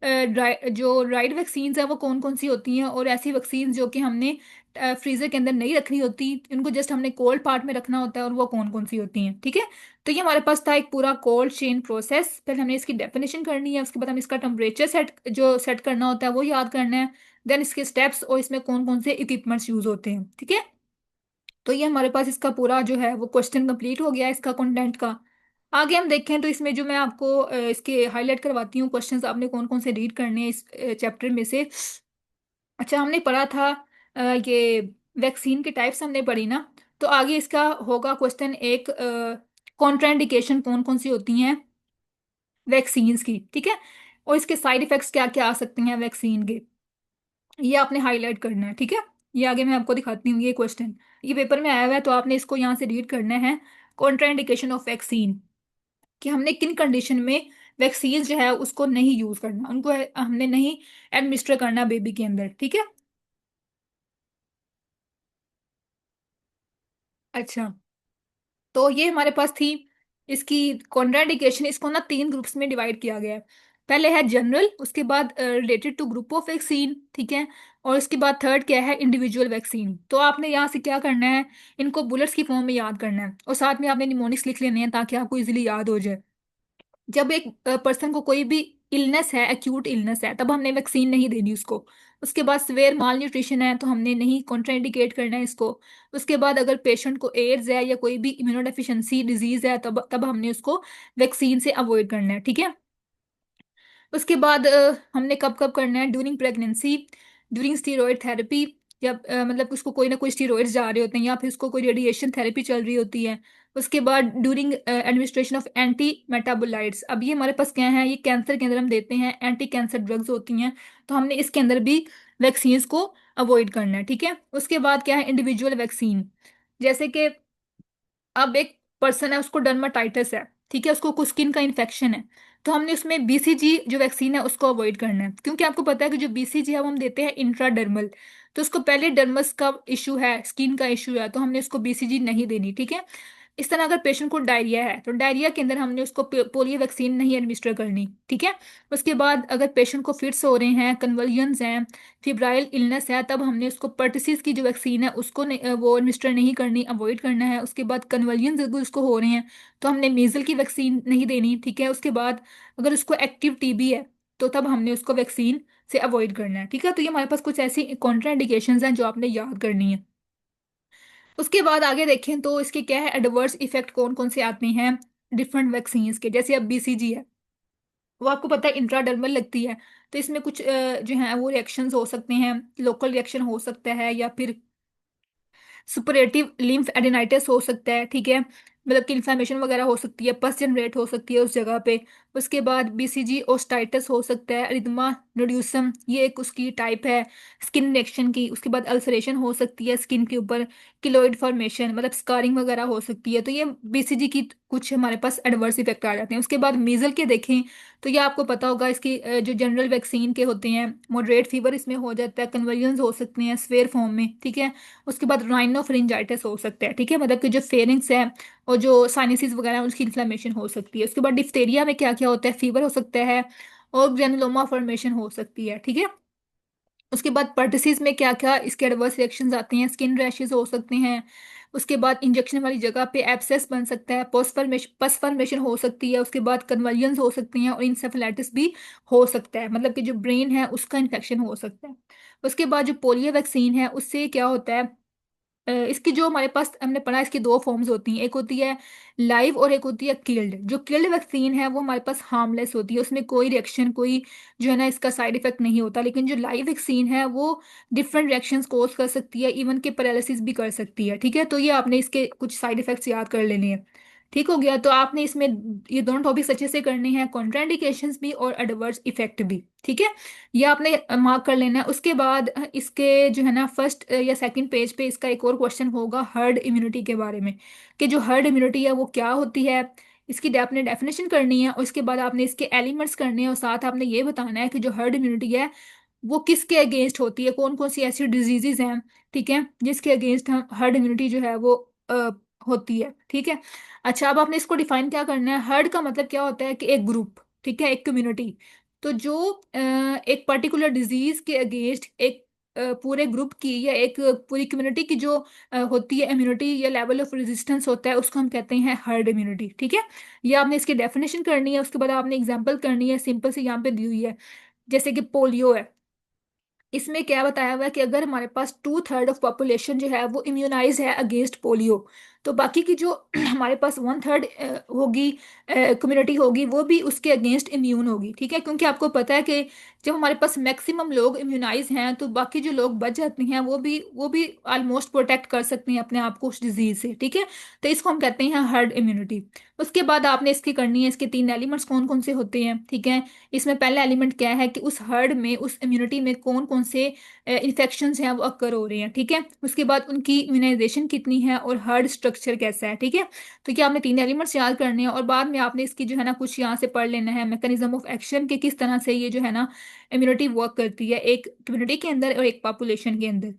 जो ड्राइड वैक्सीन्स हैं वो कौन कौन सी होती हैं, और ऐसी वैक्सीन जो कि हमने फ्रीजर के अंदर नहीं रखनी होती, इनको जस्ट हमने कोल्ड पार्ट में रखना होता है, और वो कौन कौन सी होती हैं, ठीक है। तो ये हमारे पास था एक पूरा कोल्ड चेन प्रोसेस। पहले हमने इसकी डेफिनेशन करनी है, उसके बाद हम इसका टेम्परेचर सेट करना होता है वो याद करना है। देन इसके स्टेप्स और इसमें कौन कौन से इक्विपमेंट्स यूज होते हैं, ठीक है। तो ये हमारे पास इसका पूरा जो है वो क्वेश्चन कंप्लीट हो गया है इसका कंटेंट का। आगे हम देखें तो इसमें जो मैं आपको इसके हाईलाइट करवाती हूँ क्वेश्चंस, आपने कौन कौन से रीड करने हैं इस चैप्टर में से। अच्छा, हमने पढ़ा था ये वैक्सीन के टाइप्स हमने पढ़ी ना, तो आगे इसका होगा क्वेश्चन एक, कॉन्ट्राइंडिकेशन कौन कौन सी होती हैं वैक्सीन्स की, ठीक है, और इसके साइड इफेक्ट्स क्या क्या आ सकते हैं वैक्सीन के, ये आपने हाईलाइट करना है, ठीक है। ये आगे मैं आपको दिखाती हूँ ये क्वेश्चन, ये पेपर में आया हुआ है, तो आपने इसको यहाँ से रीड करना है। कॉन्ट्राइंडिकेशन ऑफ वैक्सीन, कि हमने किन कंडीशन में वैक्सीन जो है उसको नहीं यूज करना, उनको हमने नहीं एडमिनिस्टर करना बेबी के अंदर, ठीक है। अच्छा, तो ये हमारे पास थी इसकी कॉन्ट्राइंडिकेशन। इसको ना 3 ग्रुप्स में डिवाइड किया गया है। पहले है जनरल, उसके बाद related to group of vaccine, ठीक है, और उसके बाद थर्ड क्या है इंडिविजुअल वैक्सीन। तो आपने यहाँ से क्या करना है, इनको बुलेट्स की फॉर्म में याद करना है, और साथ में आपने निमोनिक्स लिख लेने हैं ताकि आपको इजीली याद हो जाए। जब एक पर्सन को कोई भी इलनेस है, एक्यूट इलनेस है, तब हमने वैक्सीन नहीं देनी उसको। उसके बाद सिवियर माल न्यूट्रिशन है तो हमने नहीं कॉन्ट्राइंडिकेट करना है इसको। उसके बाद अगर पेशेंट को एड्स है या कोई भी इम्यूनोडेफिशिएंसी डिजीज है, तब तब हमने उसको वैक्सीन से अवॉइड करना है, ठीक है। उसके बाद हमने कब कब करना है, during pregnancy, during steroid therapy, या मतलब उसको कोई ना कोई स्टीरॉइड्स जा रहे होते हैं या फिर उसको कोई रेडिएशन थेरेपी चल रही होती है। उसके बाद during administration of anti metabolites, अब ये हमारे पास क्या है, ये कैंसर के अंदर हम देते हैं, एंटी कैंसर ड्रग्स होती हैं, तो हमने इसके अंदर भी वैक्सीन को अवॉइड करना है। ठीक है, उसके बाद क्या है, इंडिविजुअल वैक्सीन। जैसे कि अब एक पर्सन है, उसको डर्माटाइटिस है, ठीक है, उसको कुछ स्किन का इन्फेक्शन है, तो हमने उसमें बीसीजी जो वैक्सीन है उसको अवॉइड करना है, क्योंकि आपको पता है कि जो बीसीजी है वो हम देते हैं इंट्राडर्मल, तो उसको पहले डर्मस का इशू है, स्किन का इशू है, तो हमने उसको बीसीजी नहीं देनी। ठीक है, इस तरह अगर पेशेंट को डायरिया है तो डायरिया के अंदर हमने उसको पोलियो वैक्सीन नहीं एडमिनिस्टर करनी। ठीक है, उसके बाद अगर पेशेंट को फिट्स हो रहे हैं, कन्वल्जन्स हैं, फिब्राइल इलनेस है, तब हमने उसको पर्टिसिस की जो वैक्सीन है उसको वो एडमिनिस्टर नहीं करनी, अवॉइड करना है। उसके बाद कन्वल्जन्स अगर उसको हो रहे हैं तो हमने मीजल की वैक्सीन नहीं देनी। ठीक है, उसके बाद अगर उसको एक्टिव टीबी है तो तब हमने उसको वैक्सीन से अवॉइड करना है। ठीक है, तो ये हमारे पास कुछ ऐसी कॉन्ट्राइंडिकेशंस हैं जो आपने याद करनी है। उसके बाद आगे देखें तो इसके क्या है, एडवर्स इफेक्ट कौन कौन से आते हैं डिफरेंट वैक्सीन्स के। जैसे अब बीसीजी है, वो आपको पता है इंट्राडर्मल लगती है, तो इसमें कुछ जो है वो रिएक्शंस हो सकते हैं, लोकल रिएक्शन हो सकता है या फिर सुपरेटिव लिम्फ एडिनाइटिस हो सकता है। ठीक है, मतलब कि इन्फ्लेमेशन वगैरह हो सकती है, पस जनरेट हो सकती है उस जगह पे। उसके बाद बीसीजी ओस्टाइटिस हो सकता है, अरिथमा नोड्यूसम ये एक उसकी टाइप है स्किन रिएक्शन की। उसके बाद अल्सरेशन हो सकती है स्किन के ऊपर, किलोइड फॉर्मेशन मतलब स्कारिंग वगैरह हो सकती है, तो ये बीसीजी की कुछ हमारे पास एडवर्स इफेक्ट आ जाते हैं। उसके बाद मीजल के देखें तो ये आपको पता होगा, इसकी जो जनरल वैक्सीन के होते हैं, मॉडरेट फीवर इसमें हो जाता है, कन्वर्जन्स हो सकते हैं स्वेयर फॉर्म में। ठीक है, उसके बाद राइनोफिरिंजाइटिस हो सकता है। ठीक है, मतलब कि जो फेरिंग्स है और जो साइनसिस वगैरह है उसकी इन्फ्लेमेशन हो सकती है। उसके बाद डिप्थेरिया में क्या क्या होता है, फीवर हो सकता है और ग्रेनुलोमा फॉर्मेशन हो सकती है। ठीक है, उसके बाद पर्टिसिस में क्या क्या इसके एडवर्स रिएक्शंस आते हैं, स्किन रैशेस हो सकते हैं। उसके बाद इंजेक्शन वाली जगह पे एब्सेस बन सकता है, पस फॉर्मेशन हो सकती है। उसके बाद कन्वर्जन्स हो सकती हैं और इंसेफेलाइटिस भी हो सकता है, मतलब कि जो ब्रेन है उसका इन्फेक्शन हो सकता है। उसके बाद जो पोलियो वैक्सीन है उससे क्या होता है, इसकी जो हमारे पास हमने पढ़ा, इसकी दो फॉर्म्स होती हैं, एक होती है लाइव और एक होती है किल्ड। जो किल्ड वैक्सीन है वो हमारे पास हार्मलेस होती है, उसमें कोई रिएक्शन, कोई जो है ना इसका साइड इफेक्ट नहीं होता। लेकिन जो लाइव वैक्सीन है वो डिफरेंट रिएक्शंस कोज कर सकती है, इवन के पैरालिसिस भी कर सकती है। ठीक है, तो ये आपने इसके कुछ साइड इफेक्ट्स याद कर लेने हैं। ठीक हो गया, तो आपने इसमें ये दोनों टॉपिक्स अच्छे से करने हैं, कॉन्ट्राइंडिकेशंस भी और एडवर्स इफेक्ट भी। ठीक है, ये आपने मार्क कर लेना है। उसके बाद इसके जो है ना फर्स्ट या सेकंड पेज पे इसका एक और क्वेश्चन होगा हर्ड इम्यूनिटी के बारे में, कि जो हर्ड इम्यूनिटी है वो क्या होती है, इसकी आपने डेफिनेशन करनी है और इसके बाद आपने इसके एलिमेंट्स करने हैं और साथ आपने ये बताना है कि जो हर्ड इम्यूनिटी है वो किसके अगेंस्ट होती है, कौन कौन सी ऐसी डिजीजेज हैं, ठीक है, जिसके अगेंस्ट हम हर्ड इम्यूनिटी जो है वो अ, होती है। ठीक है, अच्छा अब आपने इसको डिफाइन क्या करना है, हर्ड का मतलब क्या होता है कि एक ग्रुप, ठीक है, एक कम्युनिटी। तो जो एक पर्टिकुलर डिजीज के अगेंस्ट एक पूरे ग्रुप की या एक पूरी कम्युनिटी की जो होती है इम्यूनिटी या लेवल ऑफ रेजिस्टेंस होता है उसको हम कहते हैं हर्ड इम्यूनिटी। ठीक है, ये आपने इसकी डेफिनेशन करनी है, उसके बाद आपने एग्जांपल करनी है, सिंपल सी यहाँ पे दी हुई है। जैसे कि पोलियो है, इसमें क्या बताया हुआ है कि अगर हमारे पास 2/3 ऑफ पॉपुलेशन जो है वो इम्यूनाइज है अगेंस्ट पोलियो, तो बाकी की जो हमारे पास 1/3 होगी, कम्युनिटी होगी, वो भी उसके अगेंस्ट इम्यून होगी। ठीक है, क्योंकि आपको पता है कि जब हमारे पास मैक्सिमम लोग इम्यूनाइज हैं तो बाकी जो लोग बच जाते हैं वो भी ऑलमोस्ट प्रोटेक्ट कर सकते हैं अपने आप को उस डिजीज से। ठीक है, तो इसको हम कहते हैं हर्ड इम्यूनिटी। उसके बाद आपने इसकी करनी है, इसके 3 एलिमेंट्स कौन कौन से होते हैं। ठीक है, इसमें पहला एलिमेंट क्या है कि उस हर्ड में, उस इम्यूनिटी में कौन कौन से इन्फेक्शंस हैं वो अकर हो रहे हैं। ठीक है, उसके बाद उनकी इम्यूनाइजेशन कितनी है और हर्ड स्ट्रक्चर कैसा है। ठीक है, तो क्या आपने 3 एलिमेंट्स याद करने हैं और बाद में आपने इसकी जो है ना कुछ यहाँ से पढ़ लेना है मैकेनिज्म ऑफ एक्शन के, किस तरह से ये जो है ना इम्यूनिटी वर्क करती है एक कम्युनिटी के अंदर और एक पॉपुलेशन के अंदर।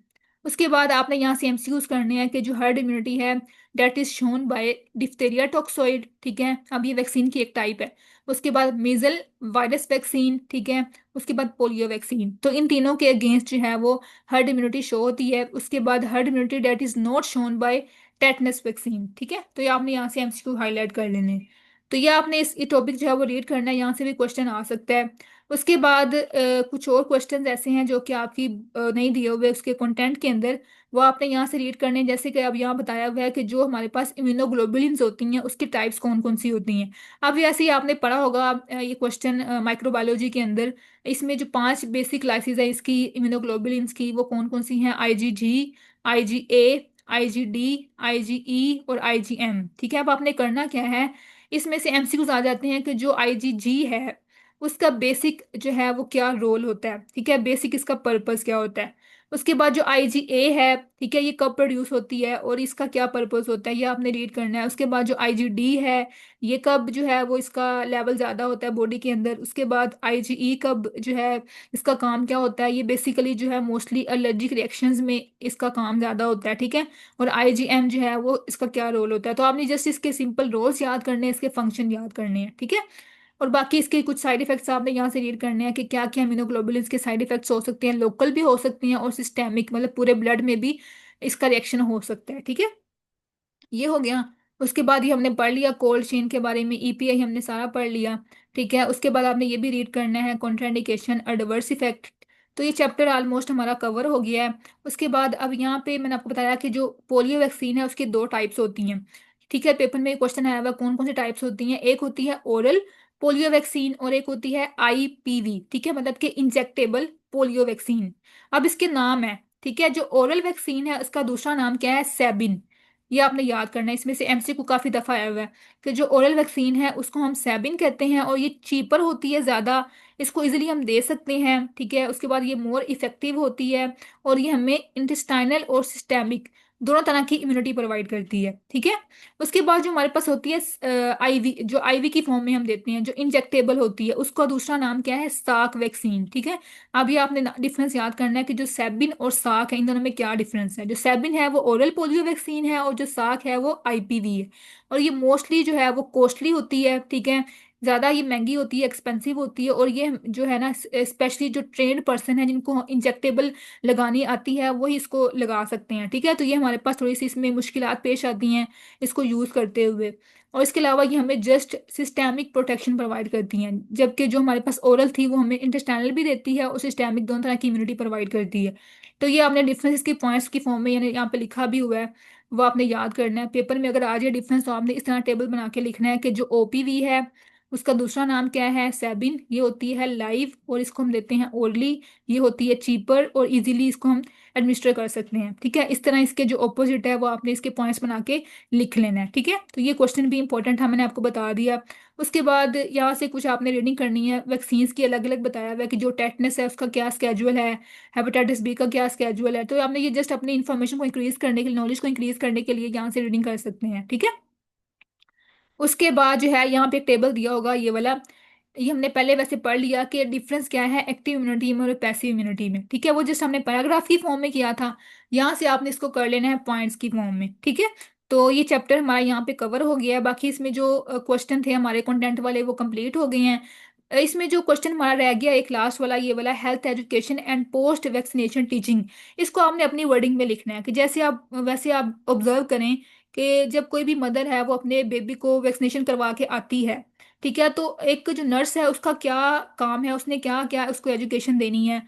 उसके बाद आपने यहाँ से एमसीक्यूज करने हैं कि जो हर्ड इम्यूनिटी है that is shown by diphtheria toxoid. ठीक है, अब ये वैक्सीन की एक टाइप है। उसके बाद मेजल वायरस वैक्सीन, ठीक है, उसके बाद पोलियो वैक्सीन, तो इन तीनों के अगेंस्ट जो है वो हर्ड इम्यूनिटी शो होती है। उसके बाद herd immunity that is not shown by tetanus vaccine. ठीक है, तो ये आपने यहाँ से एमसीक्यू हाईलाइट कर लेने हैं। तो ये आपने इस टॉपिक जो है वो रीड करना है, यहाँ से भी क्वेश्चन आ सकता है। उसके बाद कुछ और क्वेश्चंस ऐसे हैं जो कि आपकी नहीं दिए हुए उसके कंटेंट के अंदर, वो आपने यहाँ से रीड करने हैं। जैसे कि अब यहाँ बताया हुआ है कि जो हमारे पास इम्यूनोग्लोबुलिन्स होती हैं उसकी टाइप्स कौन कौन सी होती हैं। अब ऐसे ही आपने पढ़ा होगा ये क्वेश्चन माइक्रोबायोलॉजी के अंदर, इसमें जो 5 बेसिक क्लासेस है इसकी इम्यूनोग्लोबुलिन्स की, वो कौन कौन सी हैं? IgG, IgA, IgD, IgE और IgM। ठीक है, अब आपने करना क्या है, इसमें से MCQs आ जाते हैं कि जो IgG है उसका बेसिक जो है वो क्या रोल होता है। ठीक है, बेसिक इसका पर्पस क्या होता है। उसके बाद जो IgA है, ठीक है, ये कब प्रोड्यूस होती है और इसका क्या पर्पस होता है, ये आपने रीड करना है। उसके बाद जो IgD है, ये कब जो है वो इसका लेवल ज़्यादा होता है बॉडी के अंदर। उसके बाद IgE कब जो है इसका काम क्या होता है, ये बेसिकली जो है मोस्टली एलर्जिक रिएक्शंस में इसका काम ज़्यादा होता है। ठीक है, और IgM जो है वो इसका क्या रोल होता है। तो आपने जस्ट इसके सिंपल रोल्स याद करने हैं, इसके फंक्शन याद करने हैं। ठीक है, और बाकी इसके कुछ साइड इफेक्ट्स आपने यहाँ से रीड करने हैं कि क्या क्या इम्यूनोग्लोबुलिन्स के साइड इफेक्ट्स हो सकते हैं, लोकल भी हो सकती हैं और सिस्टेमिक मतलब पूरे ब्लड में भी इसका रिएक्शन हो सकता है। ठीक है, ये हो गया। उसके बाद ही हमने पढ़ लिया कोल्ड चेन के बारे में, EPI हमने सारा पढ़ लिया। ठीक है, उसके बाद आपने ये भी रीड करना है कॉन्ट्राइंडिकेशन, एडवर्स इफेक्ट। तो ये चैप्टर ऑलमोस्ट हमारा कवर हो गया है। उसके बाद अब यहाँ पे मैंने आपको बताया कि जो पोलियो वैक्सीन है उसकी 2 टाइप्स होती हैं। ठीक है, पेपर में क्वेश्चन आया हुआ कौन कौन सी टाइप्स होती हैं। एक होती है ओरल पोलियो वैक्सीन और एक होती है IPV। ठीक है, मतलब कि इंजेक्टेबल पोलियो वैक्सीन। अब इसके नाम है, ठीक है, जो ओरल वैक्सीन है उसका दूसरा नाम क्या है? सेबिन। ये आपने याद करना है, इसमें से MCQ काफी दफा आया हुआ है कि जो ओरल वैक्सीन है उसको हम सेबिन कहते हैं और ये चीपर होती है ज्यादा, इसको इजीली हम दे सकते हैं। ठीक है, उसके बाद ये मोर इफेक्टिव होती है और ये हमें इंटेस्टाइनल और सिस्टेमिक दोनों तरह की इम्यूनिटी प्रोवाइड करती है। ठीक है, उसके बाद जो हमारे पास होती है IV, जो IV की फॉर्म में हम देते हैं, जो इंजेक्टेबल होती है, उसका दूसरा नाम क्या है? साक वैक्सीन। ठीक है, अब ये आपने डिफरेंस याद करना है कि जो सेबिन और साक है इन दोनों में क्या डिफरेंस है। जो सेबिन है वो ओरल पोलियो वैक्सीन है और जो साक है वो IPV है। और ये मोस्टली जो है वो कॉस्टली होती है। ठीक है, ज़्यादा ये महंगी होती है, एक्सपेंसिव होती है, और ये जो है ना स्पेशली जो ट्रेन्ड पर्सन है जिनको इंजेक्टेबल लगानी आती है वही इसको लगा सकते हैं। ठीक है, तो ये हमारे पास थोड़ी सी इसमें मुश्किलात पेश आती हैं इसको यूज़ करते हुए। और इसके अलावा ये हमें जस्ट सिस्टेमिक प्रोटेक्शन प्रोवाइड करती हैं, जबकि जो हमारे पास ओरल थी वो हमें इंटेस्टाइनल भी देती है और सिस्टेमिक, दोनों तरह की इम्यूनिटी प्रोवाइड करती है। तो ये आपने डिफरेंस के पॉइंट्स की फॉर्म में यानी यहाँ पे लिखा भी हुआ है, वो आपने याद करना है। पेपर में अगर आ जाए डिफरेंस तो आपने इस तरह टेबल बना के लिखना है कि जो OPV है उसका दूसरा नाम क्या है? सेबिन। ये होती है लाइव और इसको हम देते हैं ओरली। ये होती है चीपर और इजीली इसको हम एडमिनिस्टर कर सकते हैं। ठीक है, इस तरह इसके जो ऑपोजिट है वो आपने इसके पॉइंट्स बना के लिख लेना है। ठीक है, तो ये क्वेश्चन भी इंपॉर्टेंट है, मैंने आपको बता दिया। उसके बाद यहाँ से कुछ आपने रीडिंग करनी है, वैक्सीन्स की अलग अलग बताया हुआ है कि जो टेटनस है उसका क्या स्केजुअल है, हेपेटाइटिस B का क्या स्केजुअल है। तो आपने ये जस्ट अपनी इन्फॉर्मेशन को इंक्रीज करने के लिए, नॉलेज को इंक्रीज करने के लिए यहाँ से रीडिंग कर सकते हैं। ठीक है, उसके बाद जो है यहाँ पे एक टेबल दिया होगा ये वाला, ये हमने पहले वैसे पढ़ लिया कि डिफरेंस क्या है एक्टिव इम्यूनिटी में और पैसिव इम्यूनिटी में। ठीक है, वो जस्ट हमने पैराग्राफ की फॉर्म में किया था, यहाँ से आपने इसको कर लेना है पॉइंट्स की फॉर्म में। ठीक है, तो ये चैप्टर हमारा यहाँ पे कवर हो गया है। बाकी इसमें जो क्वेश्चन थे हमारे कंटेंट वाले वो कंप्लीट हो गए हैं। इसमें जो क्वेश्चन हमारा रह गया एक लास्ट वाला, ये वाला health education and post vaccination teaching. इसको आपने अपनी वर्डिंग में लिखना है कि जैसे आप वैसे आप ऑब्जर्व करें कि जब कोई भी मदर है वो अपने बेबी को वैक्सीनेशन करवा के आती है। ठीक है, तो एक जो नर्स है उसका क्या काम है, उसने क्या क्या उसको एजुकेशन देनी है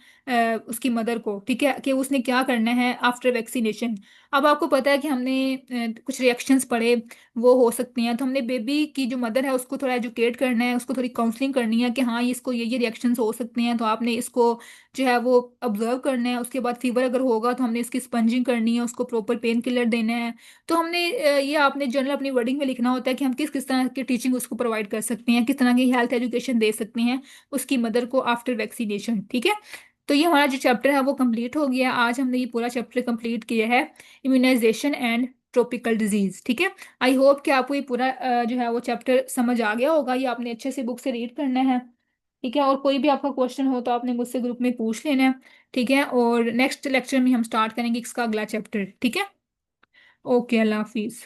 उसकी मदर को। ठीक है, कि उसने क्या करना है आफ्टर वैक्सीनेशन। अब आपको पता है कि हमने कुछ रिएक्शंस पढ़े वो हो सकते हैं, तो हमने बेबी की जो मदर है उसको थोड़ा एजुकेट करना है, उसको थोड़ी काउंसलिंग करनी है कि हाँ इसको ये रिएक्शंस हो सकते हैं, तो आपने इसको जो है वो ऑब्जर्व करना है। उसके बाद फीवर अगर होगा तो हमने इसकी स्पंजिंग करनी है, उसको प्रॉपर पेन किलर देना है। तो हमने ये आपने जनरल अपनी वर्डिंग में लिखना होता है कि हम किस किस तरह की टीचिंग उसको प्रोवाइड कर सकते हैं, किस तरह की हेल्थ एजुकेशन दे सकते हैं उसकी मदर को आफ्टर वैक्सीनेशन। ठीक है, तो ये हमारा जो चैप्टर है वो कंप्लीट हो गया। आज हमने ये पूरा चैप्टर कंप्लीट किया है, इम्यूनाइजेशन एंड ट्रॉपिकल डिजीज। ठीक है, आई होप कि आपको ये पूरा जो है वो चैप्टर समझ आ गया होगा। ये आपने अच्छे से बुक से रीड करना है। ठीक है, और कोई भी आपका क्वेश्चन हो तो आपने मुझसे ग्रुप में पूछ लेना है। ठीक है, और नेक्स्ट लेक्चर में हम स्टार्ट करेंगे इसका अगला चैप्टर। ठीक है, ओके, अल्लाह हाफिज।